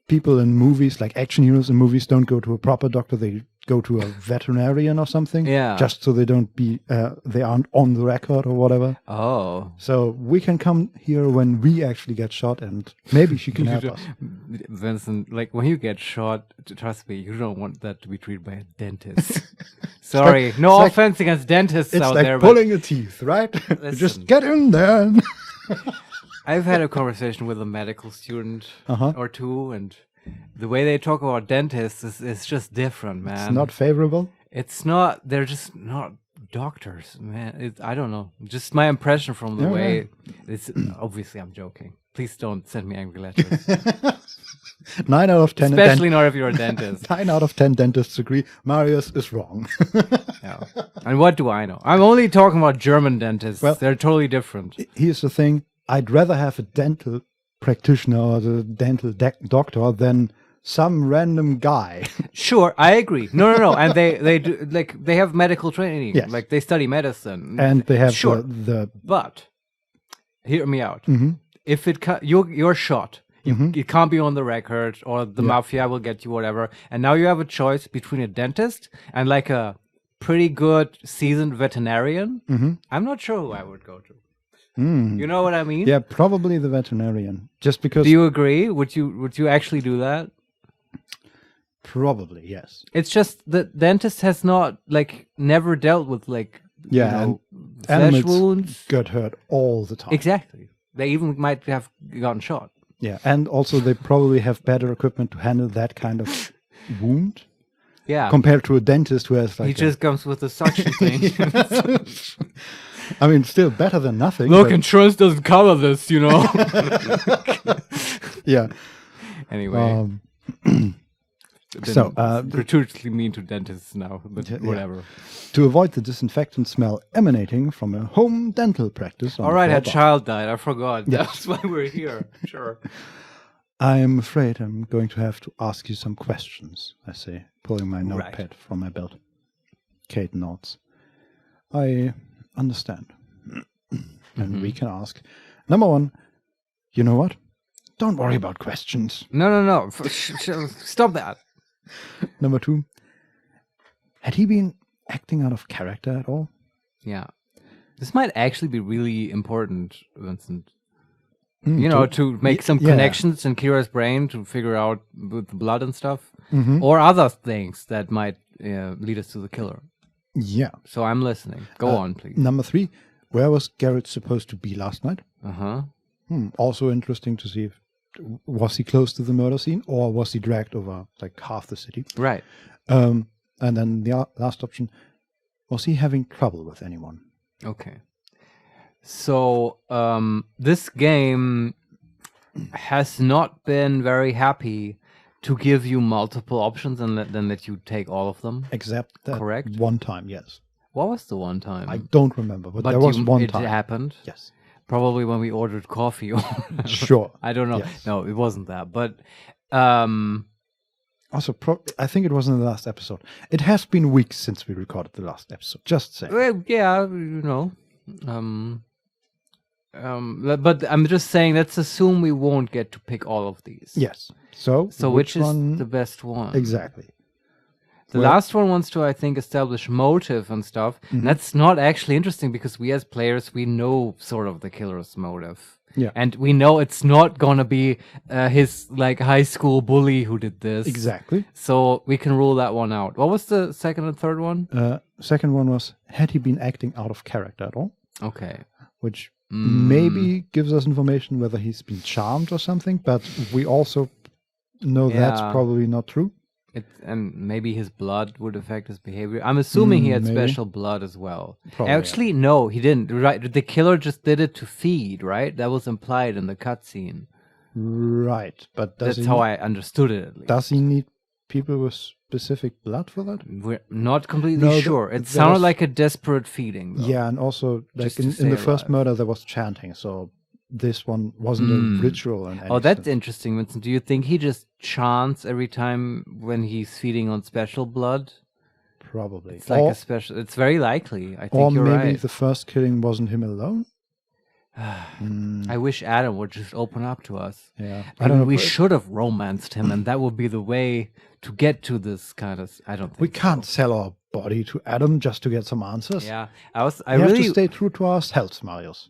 people in movies, like action heroes in movies, don't go to a proper doctor, they go to a veterinarian or something, just so they aren't on the record or whatever. Oh, so we can come here when we actually get shot, and maybe she can help us. Vincent, like when you get shot, trust me, you don't want that to be treated by a dentist. Sorry, no offense against dentists out there. It's like pulling a teeth, right? Just get in there. I've had a conversation with a medical student or two, and the way they talk about dentists is just different, man. It's not favorable? It's not. They're just not doctors, man. I don't know. Just my impression from the way. It's obviously, I'm joking. Please don't send me angry letters. 9 out of 10. Especially not if you're a dentist. 9 out of 10 dentists agree Marius is wrong. Yeah. And what do I know? I'm only talking about German dentists. Well, they're totally different. Here's the thing. I'd rather have a dental practitioner or the dental doctor than some random guy. Sure, I agree. No, and they do, like, they have medical training. Yes. Like, they study medicine, And they have sure. the But hear me out. Mm-hmm. If you're shot, it can't be on the record, or the mafia will get you, whatever. And now you have a choice between a dentist and like a pretty good seasoned veterinarian. I'm not sure who I would go to. You know what I mean? Yeah, probably the veterinarian. Just because. Do you agree? Would you actually do that? Probably, yes. It's just the dentist has not never dealt with flesh animals wounds. get hurt all the time. Exactly. They even might have gotten shot. Yeah, and also they probably have better equipment to handle that kind of wound. Yeah. Compared to a dentist who has he just comes with a suction thing. I mean, still better than nothing. Look, insurance doesn't cover this, you know. Yeah. Anyway. So, gratuitously mean to dentists now, but whatever. To avoid the disinfectant smell emanating from a home dental practice. All right, a child died. I forgot. Yeah. That's why we're here. Sure. I'm afraid I'm going to have to ask you some questions, I say, pulling my notepad from my belt. Kate nods. I understand. And we can ask. Number one, you know what? Don't worry about questions. No. Stop that. Number two, had he been acting out of character at all? Yeah. This might actually be really important, Vincent. You know, to make some connections in Kira's brain to figure out with the blood and stuff. Or other things that might lead us to the killer. Yeah. So I'm listening. Go on, please. Number three, where was Garret supposed to be last night? Also interesting to see if was he close to the murder scene or was he dragged over like half the city? Right. And then the last option, was he having trouble with anyone? Okay. So this game has not been very happy to give you multiple options and then let you take all of them. Except that correct? One time, yes. What was the one time? I don't remember, but there was one time. It happened? Yes. Probably when we ordered coffee. Sure. I don't know. Yes. No, it wasn't that. But also, I think it was in the last episode. It has been weeks since we recorded the last episode. Just saying. Well, yeah, you know. But I'm just saying, let's assume we won't get to pick all of these. Yes. So which is the best one? Exactly. The last one wants to, I think, establish motive and stuff. And that's not actually interesting because we as players, we know sort of the killer's motive. Yeah. And we know it's not going to be his high school bully who did this. Exactly. So we can rule that one out. What was the second and third one? Second one was, had he been acting out of character at all? Okay. Which maybe gives us information whether he's been charmed or something, but we also know that's probably not true. And maybe his blood would affect his behavior. I'm assuming he had special blood as well. Probably, actually, no, he didn't. Right, the killer just did it to feed, right? That was implied in the cutscene. Right, but that's how I understood it, at least. Does he need people with specific blood for that? We're not completely sure. It sounded like a desperate feeding, though. Yeah, and also like in the first murder there was chanting, so this one wasn't a ritual. Oh, that's interesting, Vincent. Do you think he just chants every time when he's feeding on special blood? Probably. It's like a special. It's very likely. I think you're right. Or maybe the first killing wasn't him alone. I wish Adam would just open up to us. Yeah, I don't know. We should have romanced him, and that would be the way to get to this kind of. I don't think we can't sell our body to Adam just to get some answers. Yeah, I really have to stay true to ourselves, Marius.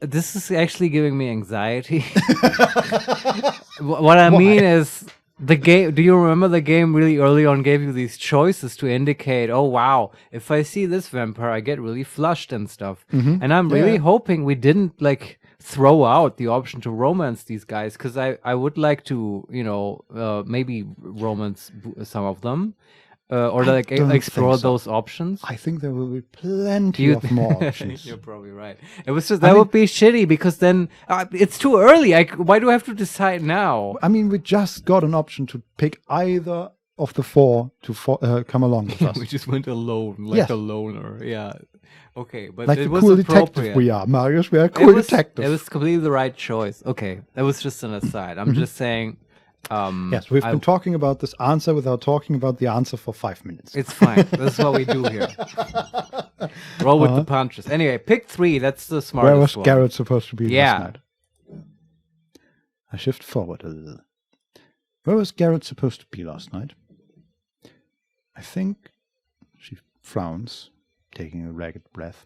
This is actually giving me anxiety. What I mean is the game. Do you remember the game really early on gave you these choices to indicate, oh wow, if I see this vampire, I get really flushed and stuff. And I'm really hoping we didn't throw out the option to romance these guys, because I would like to, maybe romance some of them. Or explore those options. I think there will be plenty of more options. You're probably right. It was just that would be shitty because then it's too early. Why do I have to decide now? I mean, we just got an option to pick either of the four to come along with us. We just went alone, a loner. Yeah. Okay, but Like it the was cool appropriate. detective we are, Marius. We are cool detectives. It was completely the right choice. Okay, that was just an aside. I'm just saying. Yes, we've been talking about this answer without talking about the answer for 5 minutes. It's fine. This is what we do here. Roll with the punches. Anyway, pick 3. That's the smartest Where was one. Garret supposed to be Yeah. last night? I shift forward a little. Where was Garret supposed to be last night? I think, she frowns, taking a ragged breath,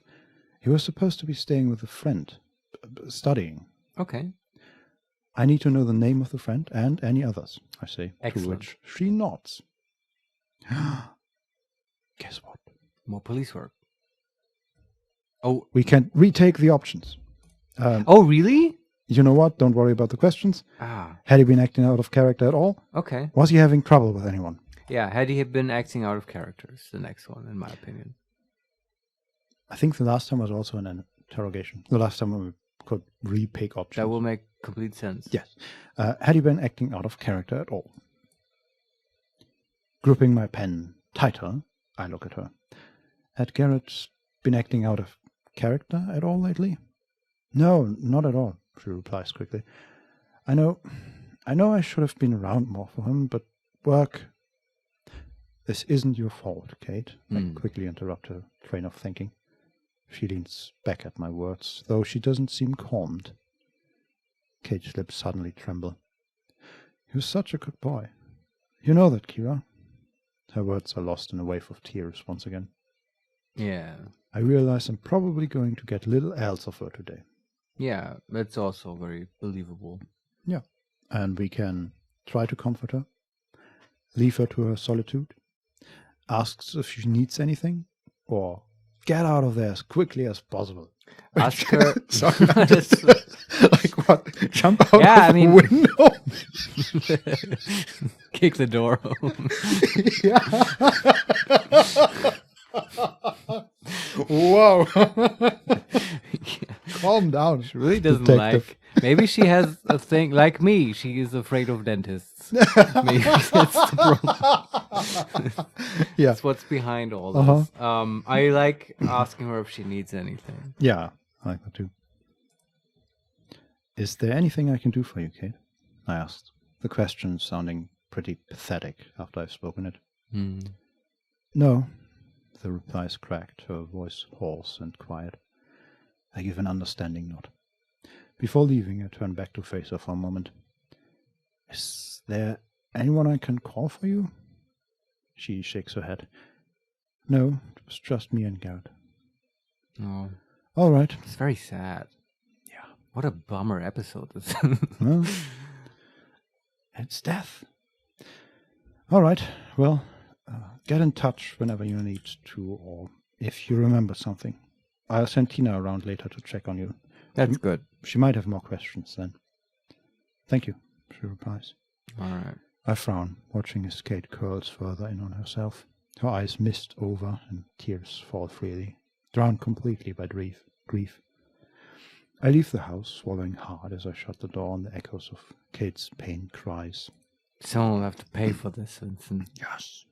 he was supposed to be staying with a friend, studying. Okay. I need to know the name of the friend and any others, I say, Excellent. to which she nods. Guess what? More police work. Oh, We can retake the options. oh, really? You know what? Don't worry about the questions. Ah, Had he been acting out of character at all? okay. Was he having trouble with anyone? Yeah, had he been acting out of character is the next one, in my opinion. I think the last time was also an interrogation. The last time we could re-pick options. That will make complete sense. Yes. Had he been acting out of character at all? Gripping my pen tighter, I look at her. Had Garret been acting out of character at all lately? No, not at all, she replies quickly. I know I should have been around more for him, but work... This isn't your fault, Kate. I quickly interrupt her train of thinking. She leans back at my words, though she doesn't seem calmed. Kate's lips suddenly tremble. You're such a good boy. You know that, Kira? Her words are lost in a wave of tears once again. Yeah. I realize I'm probably going to get little else of her today. Yeah, that's also very believable. Yeah. And we can try to comfort her, leave her to her solitude, asks if she needs anything, or get out of there as quickly as possible. Ask her. Sorry, I just, like what? Jump out Yeah, of I mean- the window? Kick the door open. Whoa. Calm down. She really doesn't Detective. like. Maybe she has a thing like me. She is afraid of dentists. Maybe that's the problem. Yeah. That's what's behind all this. I like asking her if she needs anything. Yeah, I like that too. Is there anything I can do for you, Kate? I asked, the question sounding pretty pathetic after I've spoken it. No, the reply is cracked, her voice hoarse and quiet. I give an understanding nod. Before leaving, I turn back to face her for a moment. Is there anyone I can call for you? She shakes her head. No, it was just me and Garret. Oh, All right. it's very sad. Yeah. What a bummer episode this. Well, it's death. All right. Well, get in touch whenever you need to, or if you remember something. I'll send Tina around later to check on you. That's good. She might have more questions then. Thank you, she replies. All right. I frown, watching as Kate curls further in on herself. Her eyes mist over and tears fall freely, drowned completely by grief. I leave the house, swallowing hard as I shut the door on the echoes of Kate's pained cries. Someone will have to pay for this, Vincent. Yes.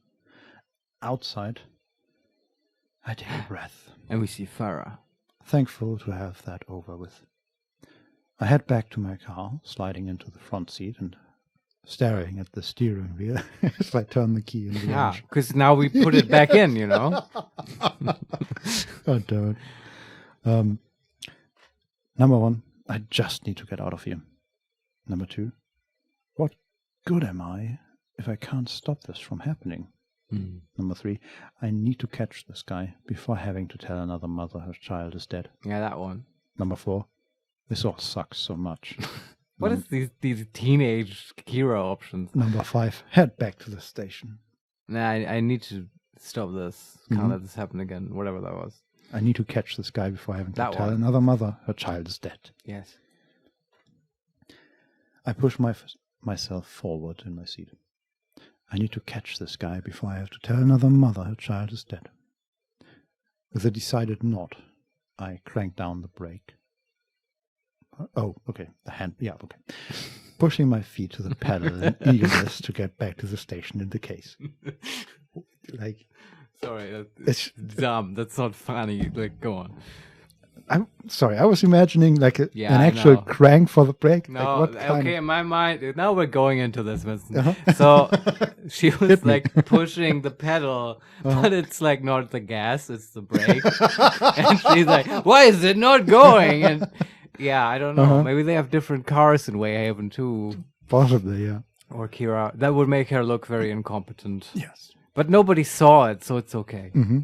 Outside, I take a breath, And we see Farah. thankful to have that over with. I head back to my car, sliding into the front seat and staring at the steering wheel as I turn the key in the Yeah, engine. because now we put it back in, you know? God damn it. Number one, I just need to get out of here. Number two, what good am I if I can't stop this from happening? Number three, I need to catch this guy before having to tell another mother her child is dead. Yeah, that one. Number four, this all sucks so much. What is these teenage hero options? Number five, head back to the station. Nah, I need to stop this. Can't let this happen again. Whatever that was. I need to catch this guy before having to That tell one. another mother her child is dead. Yes. I push myself forward in my seat. I need to catch this guy before I have to tell another mother her child is dead. With a decided nod, I crank down the brake. Oh, okay. The hand. Yeah, okay. Pushing my feet to the pedal in eagerness to get back to the station in the case. Like, Sorry, that's dumb. That's not funny. Like, go on. I'm sorry, I was imagining like an I actual know. crank for the brake. No, like what kind okay, in my mind, now we're going into this, Vincent. Uh-huh. So she was Hit me. like pushing the pedal, but it's like not the gas, it's the brake. And she's like, why is it not going? And yeah, I don't know. Maybe they have different cars in Wayhaven too. Possibly, yeah. Or Kira. That would make her look very incompetent. Yes. But nobody saw it, so it's okay. Mm-hmm.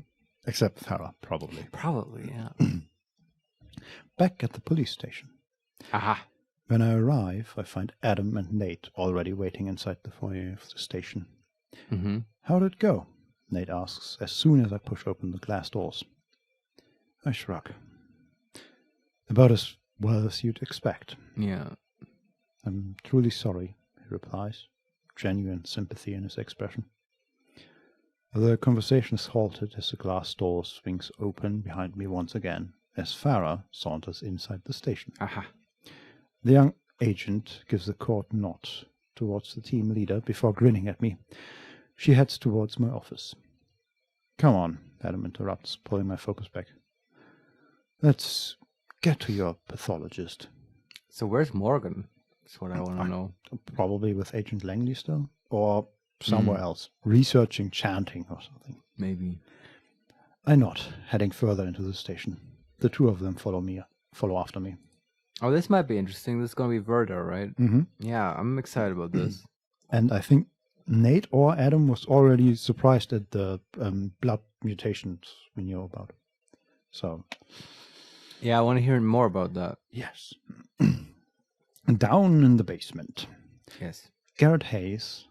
Except Farah, probably. Probably, yeah. Back at the police station. Aha. When I arrive, I find Adam and Nate already waiting inside the foyer of the station. Mm-hmm. How did it go? Nate asks as soon as I push open the glass doors. I shrug. About as well as you'd expect. Yeah. I'm truly sorry, he replies, genuine sympathy in his expression. The conversation is halted as the glass door swings open behind me once again, as Farah saunters inside the station. Aha. The young agent gives a court nod towards the team leader before grinning at me. She heads towards my office. Come on, Adam interrupts, pulling my focus back. Let's get to your pathologist. So where's Morgan? That's what I want to know. Probably with Agent Langley still? Or somewhere else, researching chanting or something. Maybe. I nod, heading further into the station. The two of them follow after me. Oh, this might be interesting. This is going to be Verda, right? Mm-hmm. Yeah, I'm excited about this. And I think Nate or Adam was already surprised at the blood mutations we knew about. So, yeah, I want to hear more about that. yes. Down in the basement. Yes. Garret Hayes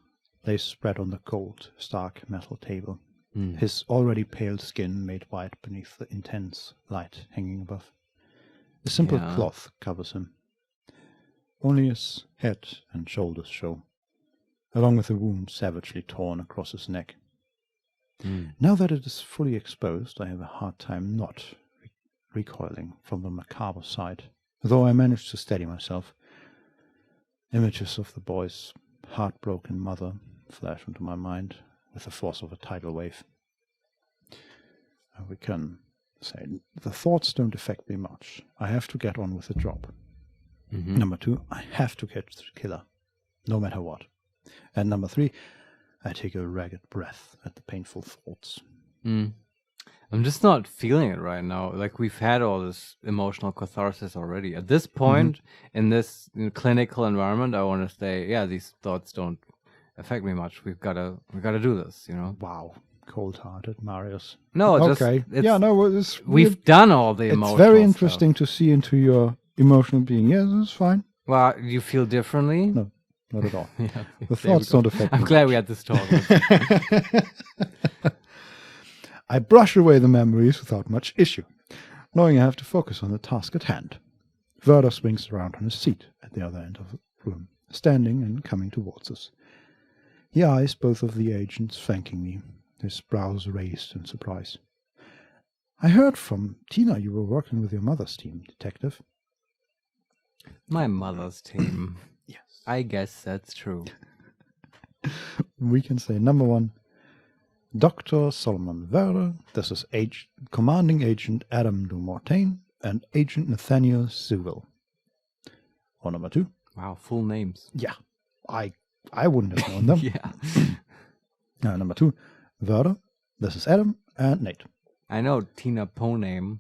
lays spread on the cold, stark metal table. His already pale skin made white beneath the intense light hanging above. A simple cloth covers him. Only his head and shoulders show, along with a wound savagely torn across his neck. Now that it is fully exposed, I have a hard time not recoiling from the macabre sight, though I manage to steady myself. Images of the boy's heartbroken mother flash into my mind with the force of a tidal wave. We can say the thoughts don't affect me much. I have to get on with the job. Number 2, I have to catch the killer, no matter what. And number 3, I take a ragged breath at the painful thoughts. I'm just not feeling it right now. Like, we've had all this emotional catharsis already. At this point, in this clinical environment, I want to say, yeah, these thoughts don't affect me much. We've got to do this, you know? Wow. Cold-hearted, Marius. No, okay. We've done all the emotional It's very interesting to see into your emotional being. Yes, that's fine. Well, you feel differently? No, not at all. Yeah, the thoughts don't affect me. I'm glad we had this talk. I brush away the memories without much issue, knowing I have to focus on the task at hand. Verda swings around on his seat at the other end of the room, standing and coming towards us. He eyes both of the agents, thanking me, his brows raised in surprise. I heard from Tina you were working with your mother's team, Detective. My mother's team. Yes. I guess that's true. We can say number 1, Dr. Solomon Verda. This is Commanding Agent Adam Dumortain and Agent Nathaniel Sewell. Or number 2. Wow, full names. Yeah, I wouldn't have known them. Yeah. Number 2, Verda. This is Adam and Nate. I know Tina Poname.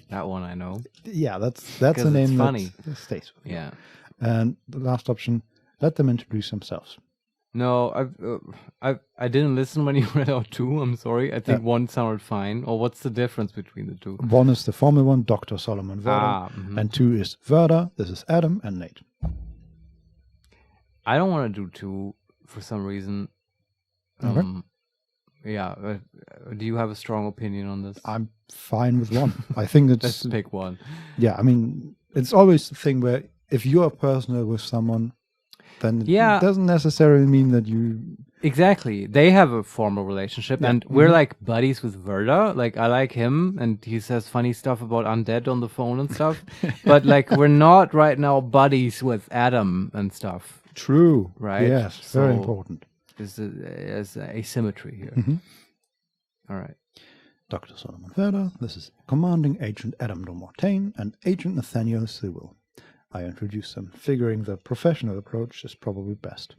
That one I know. Yeah, that's a name funny. That stays with me. Yeah. And the last option, let them introduce themselves. No, I didn't listen when you read out 2. I'm sorry. I think 1 sounded fine. Or what's the difference between the 2? 1 is the formal one, Dr. Solomon Verda, and 2 is Verda. This is Adam and Nate. I don't want to do 2 for some reason. Okay. Yeah. Do you have a strong opinion on this? I'm fine with 1. I think it's... Let's pick 1. Yeah, I mean, it's always the thing where if you're personal with someone, then it doesn't necessarily mean that you... Exactly. They have a formal relationship, and we're like buddies with Verda. Like, I like him, and he says funny stuff about undead on the phone and stuff. But, like, we're not right now buddies with Adam and stuff. True. Right? Yes, very important. There's asymmetry here. All right. Dr. Solomon Werder, this is Commanding Agent Adam Mortain and Agent Nathaniel Sewell. I introduce them, figuring the professional approach is probably best.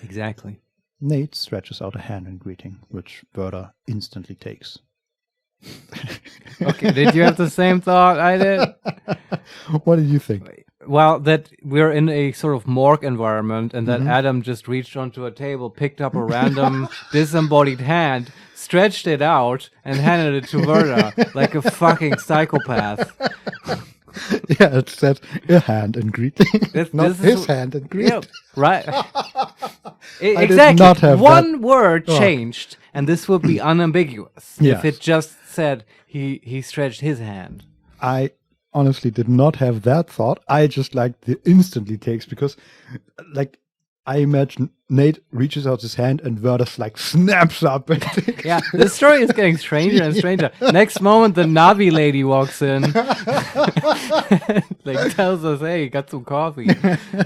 Exactly. Nate stretches out a hand in greeting, which Werder instantly takes. Okay, did you have the same thought I did? What did you think? Well, that we're in a sort of morgue environment and that Adam just reached onto a table, picked up a random disembodied hand, stretched it out, and handed it to Werder like a fucking psychopath. Yeah, it said a hand in greeting. Not his hand in greeting. Yeah, right. I Exactly. did not have One word changed, and this would be unambiguous. Yes. If it just said he stretched his hand. I honestly did not have that thought. I just liked the instantly takes because, like, I imagine Nate reaches out his hand and Werder's like snaps up. And Yeah, the story is getting stranger and stranger. Next moment, the Navi lady walks in, like tells us, "Hey, got some coffee."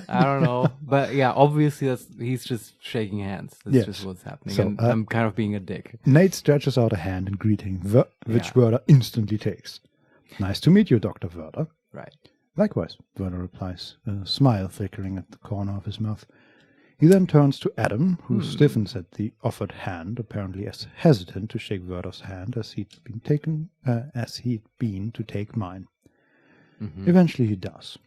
I don't know, but yeah, obviously he's just shaking hands. That's Yes. just what's happening. So, and I'm kind of being a dick. Nate stretches out a hand in greeting, which Werder instantly takes. Nice to meet you, Dr. Werder. Right. Likewise, Werder replies, a smile flickering at the corner of his mouth. He then turns to Adam, who stiffens at the offered hand, apparently as hesitant to shake Werder's hand as he'd been to take mine. Eventually he does.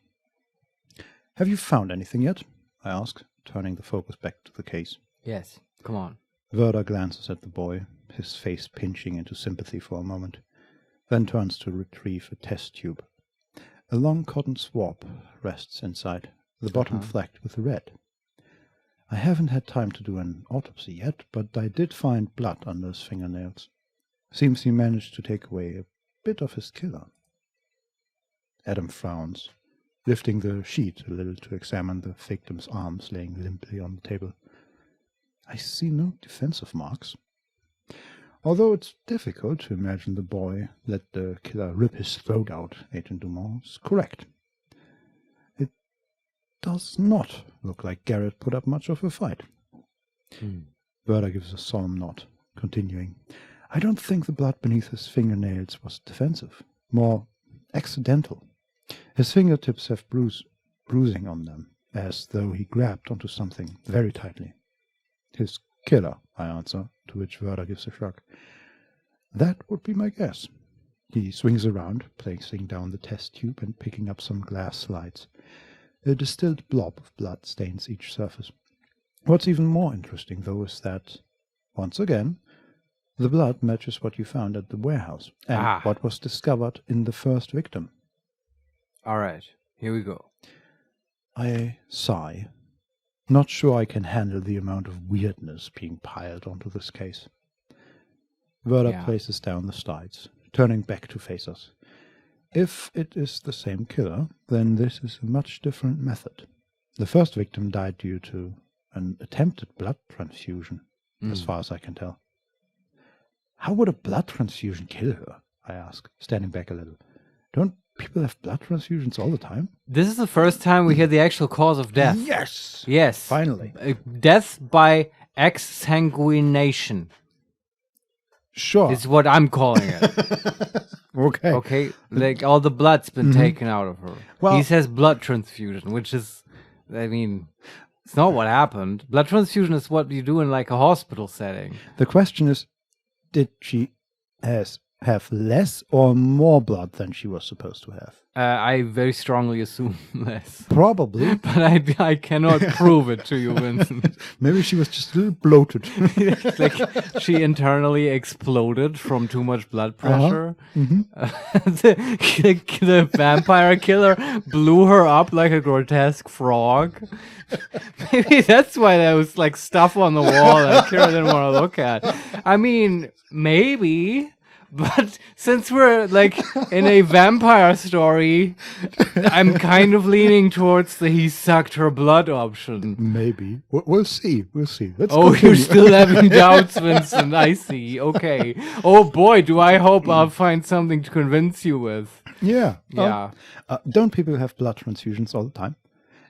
Have you found anything yet? I ask, turning the focus back to the case. Yes. Come on. Werder glances at the boy, his face pinching into sympathy for a moment, then turns to retrieve a test tube. A long cotton swab rests inside, the bottom flecked with red. I haven't had time to do an autopsy yet, but I did find blood under his fingernails. Seems he managed to take away a bit of his killer. Adam frowns, lifting the sheet a little to examine the victim's arms laying limply on the table. I see no defensive marks. Although it's difficult to imagine the boy let the killer rip his throat out, Agent Dumont is correct. It does not look like Garret put up much of a fight. Werder gives a solemn nod, continuing. I don't think the blood beneath his fingernails was defensive, more accidental. His fingertips have bruising on them, as though he grabbed onto something very tightly. His killer, I answer, to which Werder gives a shrug. That would be my guess. He swings around, placing down the test tube and picking up some glass slides. A distilled blob of blood stains each surface. What's even more interesting, though, is that, once again, the blood matches what you found at the warehouse and what was discovered in the first victim. All right, here we go. I sigh. Not sure I can handle the amount of weirdness being piled onto this case. Werder places down the slides, turning back to face us. If it is the same killer, then this is a much different method. The first victim died due to an attempted blood transfusion, as far as I can tell. How would a blood transfusion kill her? I ask, standing back a little. Don't people have blood transfusions all the time? This is the first time we hear the actual cause of death. Yes! Yes. Finally. Death by exsanguination. Sure. Is what I'm calling it. Okay. Okay? Like all the blood's been taken out of her. Well, he says blood transfusion, which is, I mean, it's not what happened. Blood transfusion is what you do in like a hospital setting. The question is, did she have less or more blood than she was supposed to have? I very strongly assume less. Probably. But I cannot prove it to you, Vincent. Maybe she was just a little bloated. Like she internally exploded from too much blood pressure. The vampire killer blew her up like a grotesque frog. Maybe that's why there was like stuff on the wall that Kira didn't want to look at. I mean, maybe. But since we're like in a vampire story, I'm kind of leaning towards the he sucked her blood option. Maybe. We'll see. We'll see. Let's Oh, continue. you're still having doubts, Vincent. I see. Okay. Oh boy, do I hope I'll find something to convince you with. Yeah. Yeah. Don't people have blood transfusions all the time?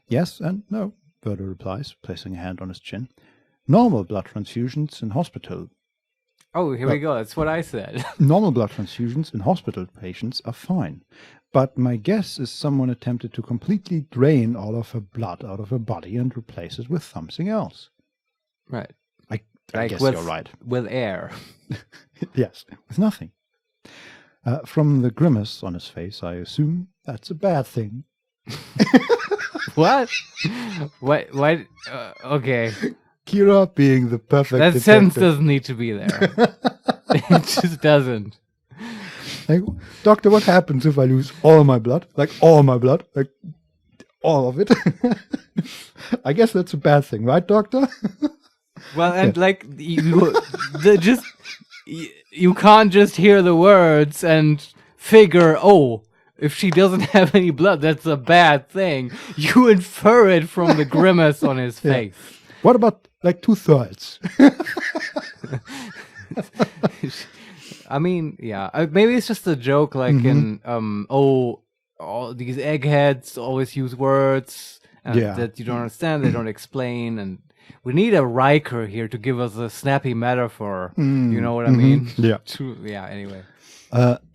Yes and no, Werder replies, placing a hand on his chin. Normal blood transfusions in hospital. Oh, here we go. That's what I said. Normal blood transfusions in hospital patients are fine. But my guess is someone attempted to completely drain all of her blood out of her body and replace it with something else. Right. I guess you're right. With air. Yes, with nothing. From the grimace on his face, I assume that's a bad thing. What? What? Okay. Kira being the perfect That detective. sentence doesn't need to be there. It just doesn't. Like, doctor, what happens if I lose all my blood? Like, all my blood? Like, all of it? I guess that's a bad thing, right, doctor? Well, and like, you can't just hear the words and figure, oh, if she doesn't have any blood, that's a bad thing. You infer it from the grimace on his face. What about, like, 2/3? I mean, yeah. Maybe it's just a joke, like in, all these eggheads always use words that you don't understand, they don't explain, and we need a Riker here to give us a snappy metaphor. You know what I mean? Yeah. Anyway.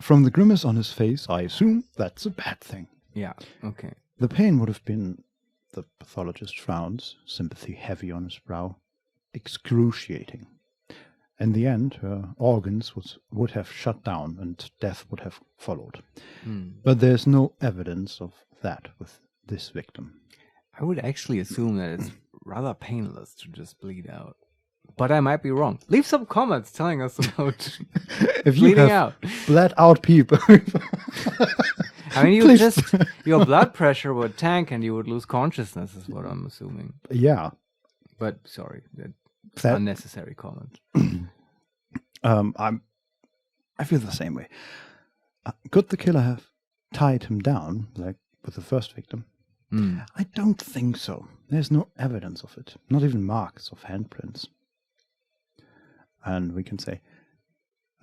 From the grimace on his face, I assume that's a bad thing. Yeah, okay. The pain would have been, the pathologist frowns, sympathy heavy on his brow, excruciating. In the end, her organs would have shut down and death would have followed. But there's no evidence of that with this victim. I would actually assume that it's rather painless to just bleed out. But I might be wrong. Leave some comments telling us about If you bleeding have out. bled out people. I mean, Please. your blood pressure would tank and you would lose consciousness, is what I'm assuming. Yeah. But sorry, That- unnecessary comment. I feel the same way. Could the killer have tied him down, like with the first victim? I don't think so. There's no evidence of it. Not even marks of handprints. And we can say,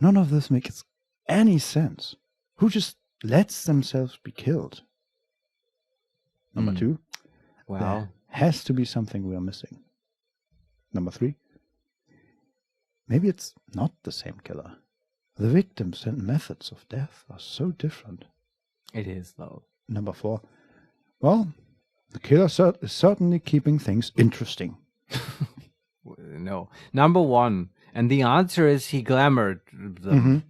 none of this makes any sense. Who just lets themselves be killed? Number 2, Wow. there has to be something we are missing. Number 3, maybe it's not the same killer. The victims and methods of death are so different. It is, though. Number 4, well, the killer is certainly keeping things interesting. No. Number 1. And the answer is he glamoured them.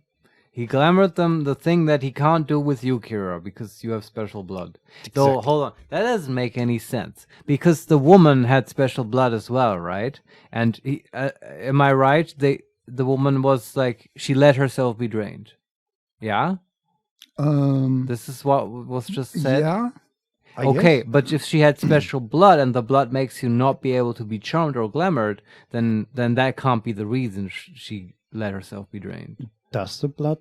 He glamoured them, the thing that he can't do with you, Kira, because you have special blood. So, Exactly. hold on. That doesn't make any sense. Because the woman had special blood as well, right? And am I right? The woman was like, she let herself be drained. Yeah? This is what was just said? Yeah. I Okay, guess. but if she had special blood and the blood makes you not be able to be charmed or glamoured, then that can't be the reason she let herself be drained. Does the blood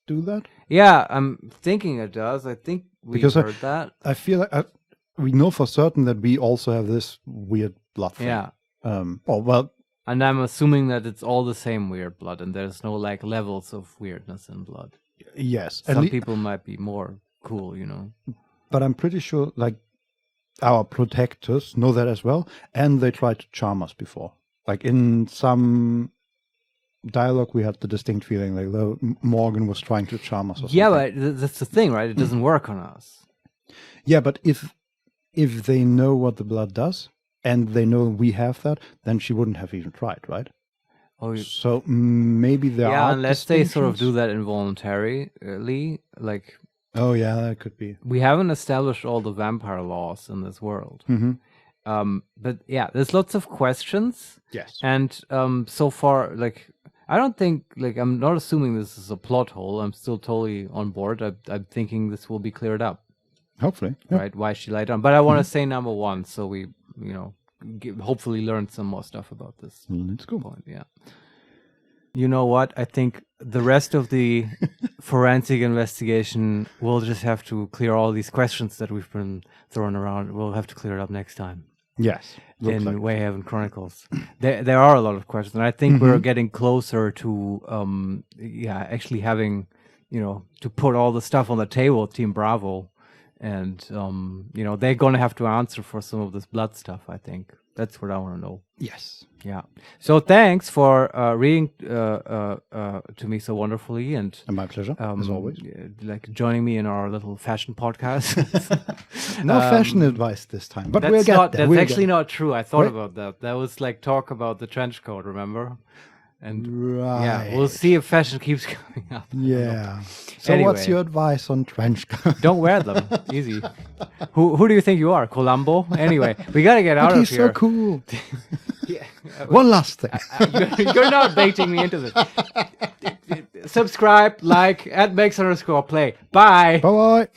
do that? Yeah, I'm thinking it does. I think we heard that. I feel like we know for certain that we also have this weird blood thing. Yeah. Well, And I'm assuming that it's all the same weird blood and there's no like levels of weirdness in blood. yes. Some people might be more cool, you know. But I'm pretty sure, like, our protectors know that as well, and they tried to charm us before. Like, in some dialogue, we had the distinct feeling like though Morgan was trying to charm us or something. Yeah, but that's the thing, right? It doesn't work on us. Yeah, but if they know what the blood does, and they know we have that, then she wouldn't have even tried, right? Oh, So maybe there are yeah, unless they sort of distinctions. do that involuntarily, like... Oh, yeah, that could be. We haven't established all the vampire laws in this world. But yeah, there's lots of questions. Yes. And so far, like, I don't think, like, I'm not assuming this is a plot hole. I'm still totally on board. I'm thinking this will be cleared up, Hopefully. Yeah. right? Why she lied down. But I want to say number 1, so we, hopefully learn some more stuff about this Let's go. point. Yeah. You know what? I think the rest of the forensic investigation, we'll just have to clear all these questions that we've been throwing around. We'll have to clear it up next time Yes. in Looks like it. Wayhaven Chronicles. There are a lot of questions. And I think we're getting closer to, actually having, to put all the stuff on the table, Team Bravo. And, they're going to have to answer for some of this blood stuff, I think. That's what I want to know. Yes. Yeah. So thanks for reading to me so wonderfully, and My pleasure, as always. like joining me in our little fashion podcast. No fashion advice this time, but we'll That's get not. there. That's actually not true. I thought Wait. about that. That was like talk about the trench coat. Remember? And Right. yeah, we'll see if fashion keeps coming up. Yeah. So Anyway. what's your advice on trench coats? Don't wear them. Easy. Who do you think you are, Columbo? Anyway, we gotta get out But of he's here. so cool. Yeah. One last thing. You're not baiting me into this. Subscribe, like, @makes_play. Bye. Bye-bye.